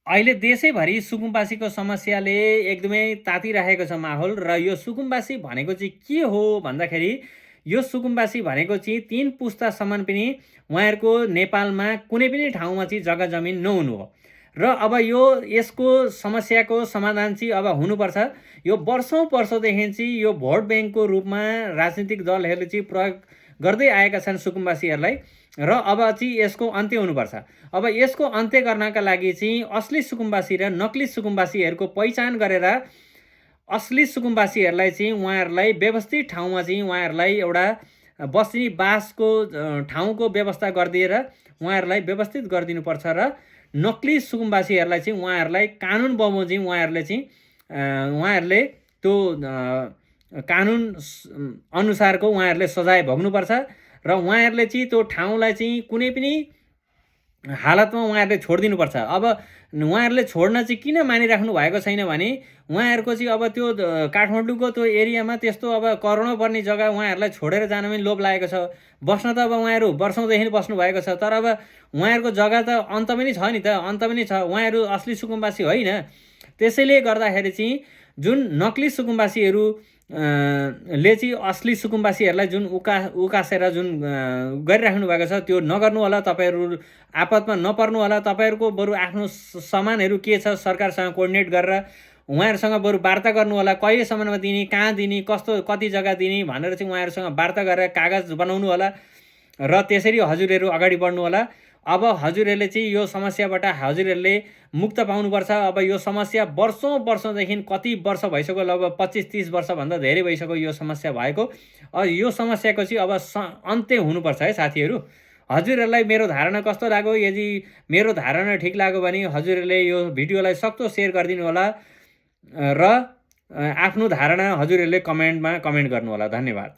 अहिले देशैभरि सुकुम्बासीको समस्याले एकदमै तातिरहेको छ माहौल र यो सुकुम्बासी भनेको चाहिँ के हो भन्दाखेरि यो सुकुम्बासी भनेको चाहिँ 3 पुस्तासम्म पनि उहाँहरूको नेपालमा कुनै पनि ठाउँमा चाहिँ जग्गा जमिन नहुनु हो र अब यसको समस्याको समाधान चाहिँ अब हुनुपर्छ। यो वर्षौँदेखि चाहिँ यो भोट ब्याङ्कको रूपमा राजनीतिक दलहरूले चाहिँ प्रयोग गर्दै आएका छन् सुकुम्बासीहरूलाई र अब चाहिँ यसको अन्त्य हुनुपर्छ। अब यसको अन्त्य गर्नका लागि चाहिँ असली सुकुम्बासी र नक्ली सुकुम्बासीहरूको पहिचान गरेर असली सुकुम्बासीहरूलाई चाहिँ उहाँहरूलाई व्यवस्थित ठाउँमा चाहिँ उहाँहरूलाई एउटा बस्ने बासको ठाउँको व्यवस्था गरिदिएर उहाँहरूलाई व्यवस्थित गरिदिनुपर्छ र नक्ली सुकुम्बासीहरूलाई चाहिँ उहाँहरूलाई कानुन बमोजिम उहाँहरूले त्यो कानुन अनुसारको उहाँहरूले सजाय भोग्नुपर्छ र उहाँहरूले चाहिँ त्यो ठाउँलाई चाहिँ कुनै पनि हालतमा उहाँहरूले छोडिदिनुपर्छ। अब उहाँहरूले छोड्न चाहिँ किन मानिराख्नु भएको छैन भने उहाँहरूको चाहिँ अब त्यो काठमाडौँको त्यो एरियामा त्यस्तो अब करोडौँ पर्ने जग्गा उहाँहरूलाई छोडेर जान पनि लोभ लागेको छ। बस्न त अब उहाँहरू वर्षौँदेखि बस्नुभएको छ, तर अब उहाँहरूको जग्गा त अन्त पनि छ नि त, अन्त पनि छ। उहाँहरू असली सुकुम्बासी होइन। त्यसैले गर्दाखेरि चाहिँ जुन नक्ली सुकुम्बासीहरू ले चाहिँ असली सुकुम्बासीहरूलाई जुन उकासेर जुन गरिराख्नु भएको छ त्यो नगर्नु होला। तपाईँहरू आपतमा नपर्नु होला। तपाईँहरूको बरु आफ्नो सामानहरू के छ सरकारसँग कोअर्डिनेट गरेर उहाँहरूसँग बरु वार्ता गर्नु होला। कहिलेसम्ममा दिने, कहाँ दिने, कस्तो कति जग्गा दिने भनेर चाहिँ उहाँहरूसँग वार्ता गरेर कागज बनाउनु होला र त्यसरी हजुरहरू अगाडि बढ्नु होला। अब हजुरहरूले चाहिँ यो समस्याबाट हजुरहरूले मुक्त पाउनुपर्छ। अब यो समस्या वर्षौँदेखि कति वर्ष भइसक्यो, लगभग 25-30 वर्षभन्दा धेरै भइसक्यो यो समस्या भएको। यो समस्याको चाहिँ अब अन्त्य हुनुपर्छ है साथीहरू। हजुरहरूलाई मेरो धारणा कस्तो लाग्यो? यदि मेरो धारणा ठिक लाग्यो भने हजुरहरूले यो भिडियोलाई सक्दो सेयर गरिदिनु होला र आफ्नो धारणा हजुरहरूले कमेन्टमा कमेन्ट गर्नु होला। धन्यवाद।